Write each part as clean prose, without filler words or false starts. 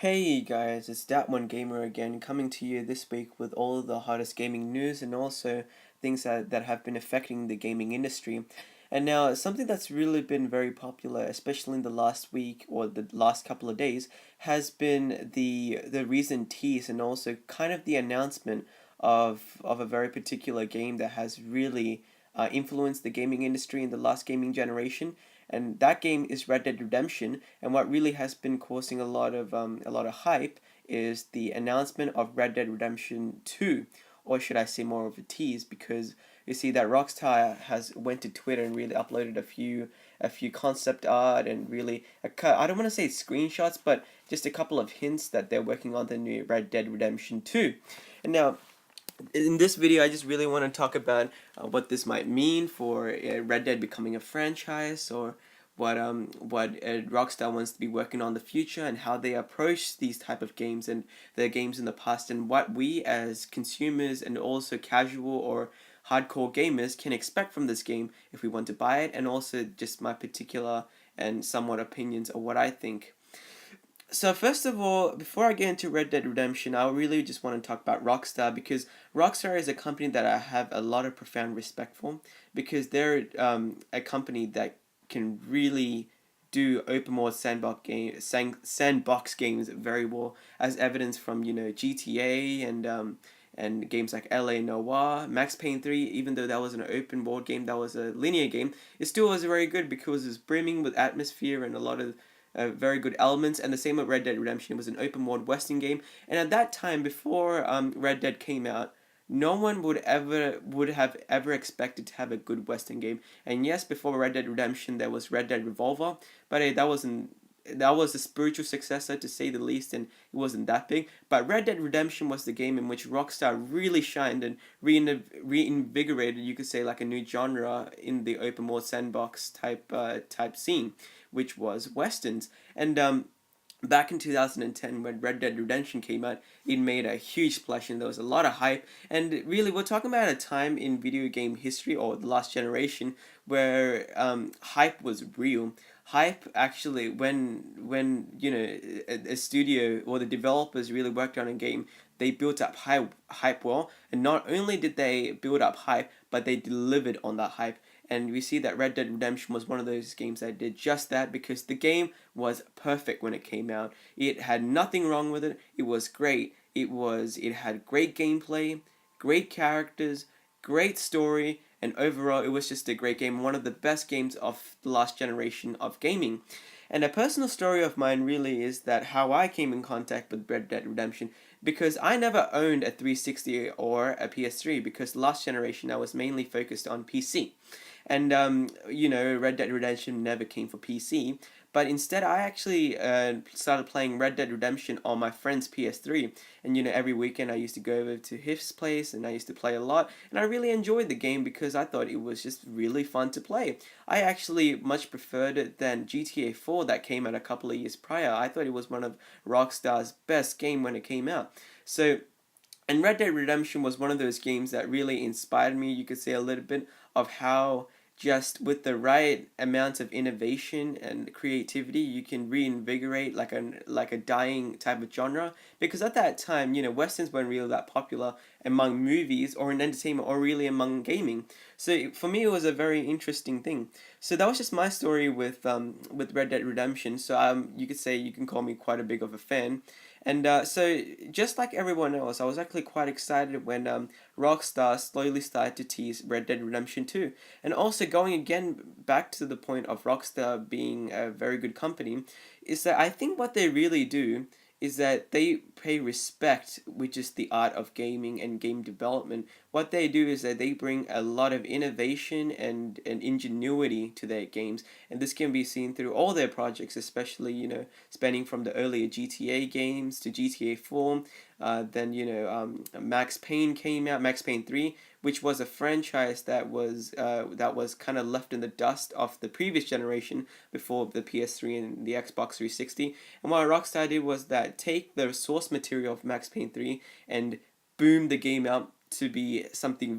Hey guys, it's Dat One Gamer again, coming to you this week with all of the hottest gaming news and also things that have been affecting the gaming industry. And now, something that's really been very popular, especially in the last week or the last couple of days, has been the recent tease and also kind of the announcement of a very particular game that has really influenced the gaming industry in the last gaming generation, and that game is Red Dead Redemption. And what really has been causing a lot of hype is the announcement of Red Dead Redemption 2, or should I say more of a tease, because you see that Rockstar has went to Twitter and really uploaded a few concept art and really I don't want to say screenshots, but just a couple of hints that they're working on the new Red Dead Redemption 2. And now in this video, I just really want to talk about what this might mean for Red Dead becoming a franchise, or what Rockstar wants to be working on in the future, and how they approach these type of games and their games in the past, and what we as consumers and also casual or hardcore gamers can expect from this game if we want to buy it, and also just my particular and somewhat opinions of what I think. So first of all, before I get into Red Dead Redemption, I really just want to talk about Rockstar, because Rockstar is a company that I have a lot of profound respect for, because they're a company that can really do open world sandbox games very well, as evidence from GTA and games like LA Noire, Max Payne 3. Even though that was an open world game, that was a linear game, it still was very good because it's brimming with atmosphere and a lot of very good elements. And the same with Red Dead Redemption. It was an open world western game, and at that time, before Red Dead came out, no one would have ever expected to have a good western game. And yes, before Red Dead Redemption, there was Red Dead Revolver, but that was a spiritual successor, to say the least, and it wasn't that big. But Red Dead Redemption was the game in which Rockstar really shined and reinvigorated, you could say, like a new genre in the open world sandbox type scene, which was westerns. And back in 2010, when Red Dead Redemption came out, it made a huge splash and there was a lot of hype. And really, we're talking about a time in video game history, or the last generation, where hype was real. Hype actually, when a studio or the developers really worked on a game, they built up hype well, and not only did they build up hype, but they delivered on that hype. And we see that Red Dead Redemption was one of those games that did just that, because the game was perfect when it came out. It had nothing wrong with it. It was great. It had great gameplay, great characters, great story, and overall it was just a great game, one of the best games of the last generation of gaming. And a personal story of mine really is that how I came in contact with Red Dead Redemption, because I never owned a 360 or a PS3, because last generation I was mainly focused on PC. And Red Dead Redemption never came for PC, but instead I actually started playing Red Dead Redemption on my friend's PS3. And every weekend I used to go over to his place and I used to play a lot, and I really enjoyed the game because I thought it was just really fun to play. I actually much preferred it than GTA 4 that came out a couple of years prior. I thought it was one of Rockstar's best game when it came out. So, and Red Dead Redemption was one of those games that really inspired me, you could say, a little bit, of how just with the right amount of innovation and creativity, you can reinvigorate like a dying type of genre. Because at that time, westerns weren't really that popular among movies or in entertainment, or really among gaming. So for me, it was a very interesting thing. So that was just my story with Red Dead Redemption. So you could say you can call me quite a big of a fan. And so, just like everyone else, I was actually quite excited when Rockstar slowly started to tease Red Dead Redemption 2. And also, going again back to the point of Rockstar being a very good company, is that I think what they really do is that they pay respect, which is the art of gaming and game development. What they do is that they bring a lot of innovation and ingenuity to their games, and this can be seen through all their projects, especially spanning from the earlier GTA games to GTA 4. Then Max Payne came out, Max Payne 3, which was a franchise that was kind of left in the dust of the previous generation before the PS3 and the Xbox 360. And what Rockstar did was that take the source material of Max Payne 3 and boom the game out to be something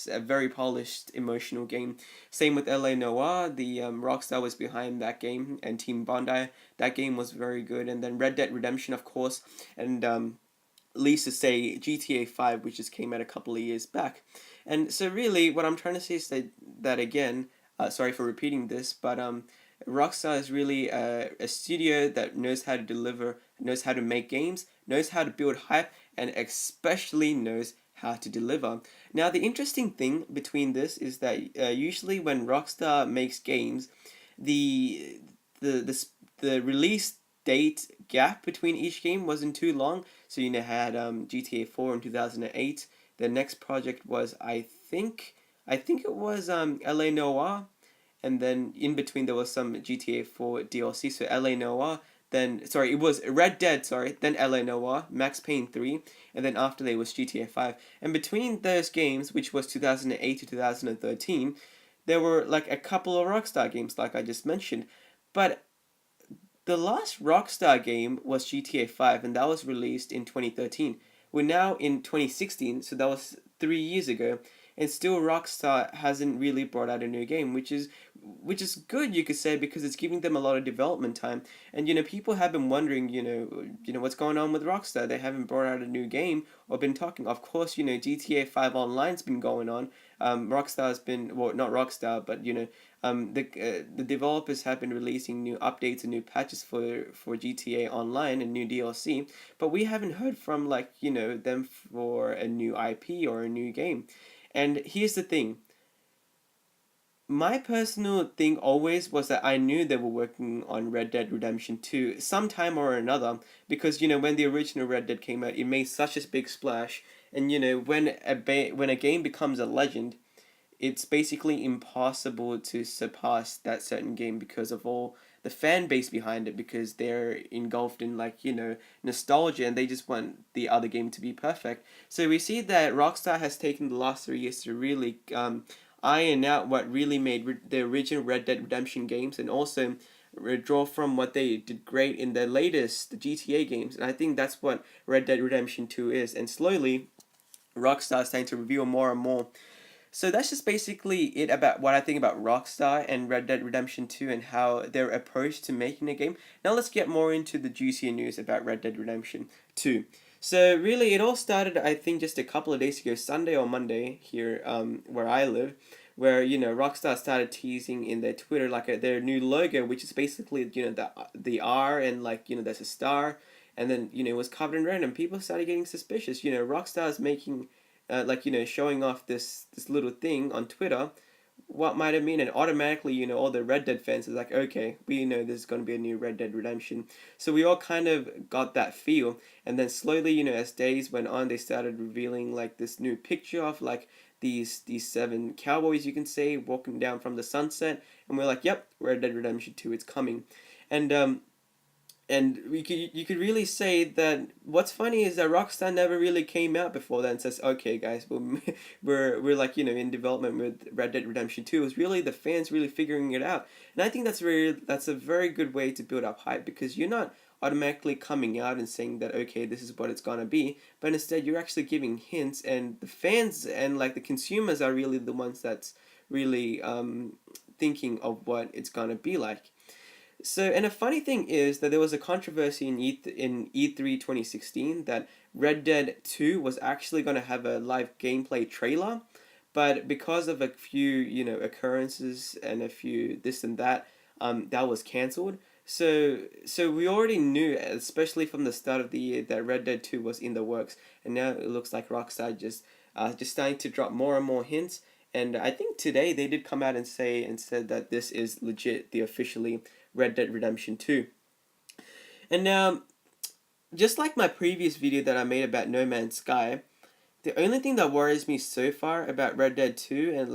a very polished emotional game. Same with LA Noire. The Rockstar was behind that game, and Team Bondi. That game was very good. And then Red Dead Redemption, of course, and least to say GTA 5, which just came out a couple of years back. And so really what I'm trying to say is that again, sorry for repeating this, but Rockstar is really a studio that knows how to deliver, knows how to make games, knows how to build hype, and especially knows how to deliver. Now the interesting thing between this is that usually when Rockstar makes games, the the the, the release date gap between each game wasn't too long. So had GTA 4 in 2008. The next project was I think it was LA Noire, and then in between there was some GTA 4 DLC. So LA Noire, then sorry, it was Red Dead, sorry, then LA Noire, Max Payne 3, and then after that was GTA 5. And between those games, which was 2008 to 2013, there were like a couple of Rockstar games like I just mentioned. But the last Rockstar game was GTA 5, and that was released in 2013. We're now in 2016, so that was 3 years ago, and still Rockstar hasn't really brought out a new game, which is good, you could say, because it's giving them a lot of development time. And people have been wondering, what's going on with Rockstar. They haven't brought out a new game or been talking. Of course, GTA 5 Online's been going on. Rockstar's been, well, not Rockstar, but the developers have been releasing new updates and new patches for GTA Online and new DLC, but we haven't heard from them for a new IP or a new game. And here's the thing. My personal thing always was that I knew they were working on Red Dead Redemption 2 sometime or another, because when the original Red Dead came out, it made such a big splash. And when a game becomes a legend, it's basically impossible to surpass that certain game because of all the fan base behind it, because they're engulfed in nostalgia, and they just want the other game to be perfect. So we see that Rockstar has taken the last 3 years to really iron out what really made the original Red Dead Redemption games, and also draw from what they did great in the latest GTA games. And I think that's what Red Dead Redemption 2 is. And slowly Rockstar is starting to reveal more and more. So that's just basically it about what I think about Rockstar and Red Dead Redemption 2 and how their approach to making a game. Now let's get more into the juicier news about Red Dead Redemption 2. So really, it all started, I think, just a couple of days ago, Sunday or Monday here, where I live, where Rockstar started teasing in their Twitter their new logo, which is basically the R, and there's a star, and then it was covered in red, and people started getting suspicious. Rockstar's making showing off this little thing on Twitter. What might it mean? And automatically, all the Red Dead fans is like, okay, we know there's going to be a new Red Dead Redemption. So we all kind of got that feel. And then slowly, as days went on, they started revealing this new picture of these 7 cowboys, you can say, walking down from the sunset. And we're like, yep, Red Dead Redemption 2, it's coming. And you could really say that what's funny is that Rockstar never really came out before that and says, okay guys, we're in development with Red Dead Redemption 2. It was really the fans really figuring it out. And I think that's a very good way to build up hype, because you're not automatically coming out and saying that, okay, this is what it's gonna be, but instead you're actually giving hints, and the fans and the consumers are really the ones that's really thinking of what it's gonna be like. So, and a funny thing is that there was a controversy in E3 2016 that Red Dead 2 was actually going to have a live gameplay trailer, but because of a few, occurrences and a few this and that, that was cancelled. So we already knew, especially from the start of the year, that Red Dead 2 was in the works, and now it looks like Rockstar just starting to drop more and more hints. And I think today they did come out and said that this is legit, the officially Red Dead Redemption 2. And now, just like my previous video that I made about No Man's Sky, the only thing that worries me so far about Red Dead 2 and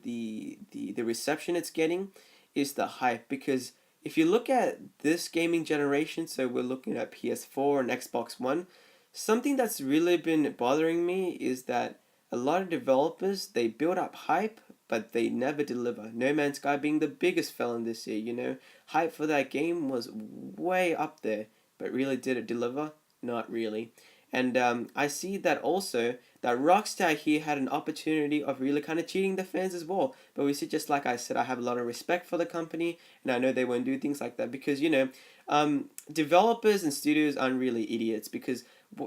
the reception it's getting is the hype. Because if you look at this gaming generation, so we're looking at PS4 and Xbox One, something that's really been bothering me is that a lot of developers, they build up hype, but they never deliver. No Man's Sky being the biggest felon this year, Hype for that game was way up there, but really did it deliver? Not really. And I see that also that Rockstar here had an opportunity of really kind of cheating the fans as well. But we see, just like I said, I have a lot of respect for the company, and I know they won't do things like that because, developers and studios aren't really idiots, because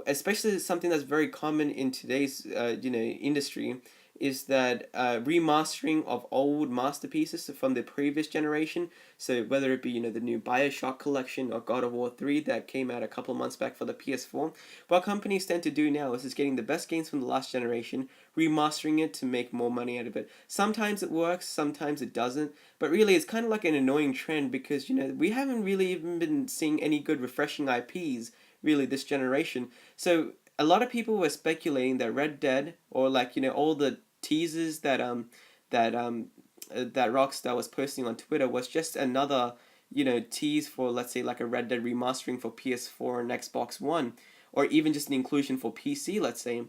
especially something that's very common in today's industry is that remastering of old masterpieces from the previous generation. So whether it be the new Bioshock collection or God of War 3 that came out a couple of months back for the PS4, what companies tend to do now is just getting the best games from the last generation, remastering it to make more money out of it. Sometimes it works, sometimes it doesn't, but really it's kind of like an annoying trend because we haven't really even been seeing any good refreshing IPs really this generation. So a lot of people were speculating that Red Dead, or like all the teasers that that Rockstar was posting on Twitter, was just another tease for, let's say, like a Red Dead remastering for PS4 and Xbox One, or even just an inclusion for PC, let's say.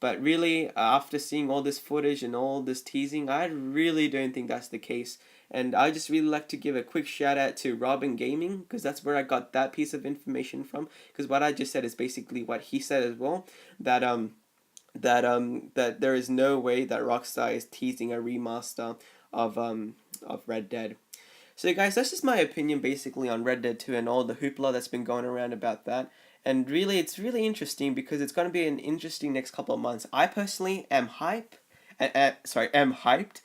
But really, after seeing all this footage and all this teasing, I really don't think that's the case. And I just really like to give a quick shout out to Robin Gaming, because that's where I got that piece of information from. Because what I just said is basically what he said as well. That there is no way that Rockstar is teasing a remaster of Red Dead. So guys, that's just my opinion basically on Red Dead 2 and all the hoopla that's been going around about that. And really, it's really interesting because it's going to be an interesting next couple of months. I personally am am hyped.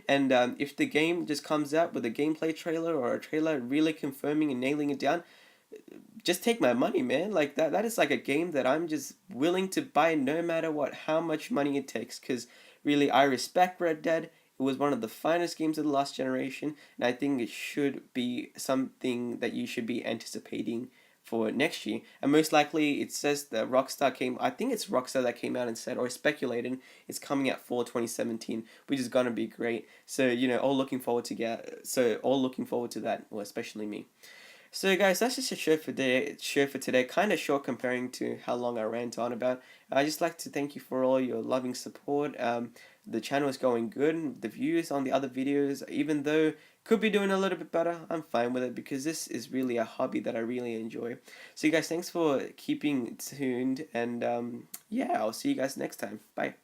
And if the game just comes out with a gameplay trailer or a trailer really confirming and nailing it down, just take my money, man. Like that is like a game that I'm just willing to buy no matter what, how much money it takes. Because really, I respect Red Dead. It was one of the finest games of the last generation, and I think it should be something that you should be anticipating for next year. And most likely, it says that I think it's Rockstar that came out and said, or speculated, it's coming out for 2017, which is gonna be great. So all looking forward to that, well, especially me. So guys, that's just a show for today. Kind of short comparing to how long I rant on about. I just like to thank you for all your loving support. The channel is going good. The views on the other videos, even though could be doing a little bit better, I'm fine with it because this is really a hobby that I really enjoy. So you guys, thanks for keeping tuned, and yeah, I'll see you guys next time. Bye.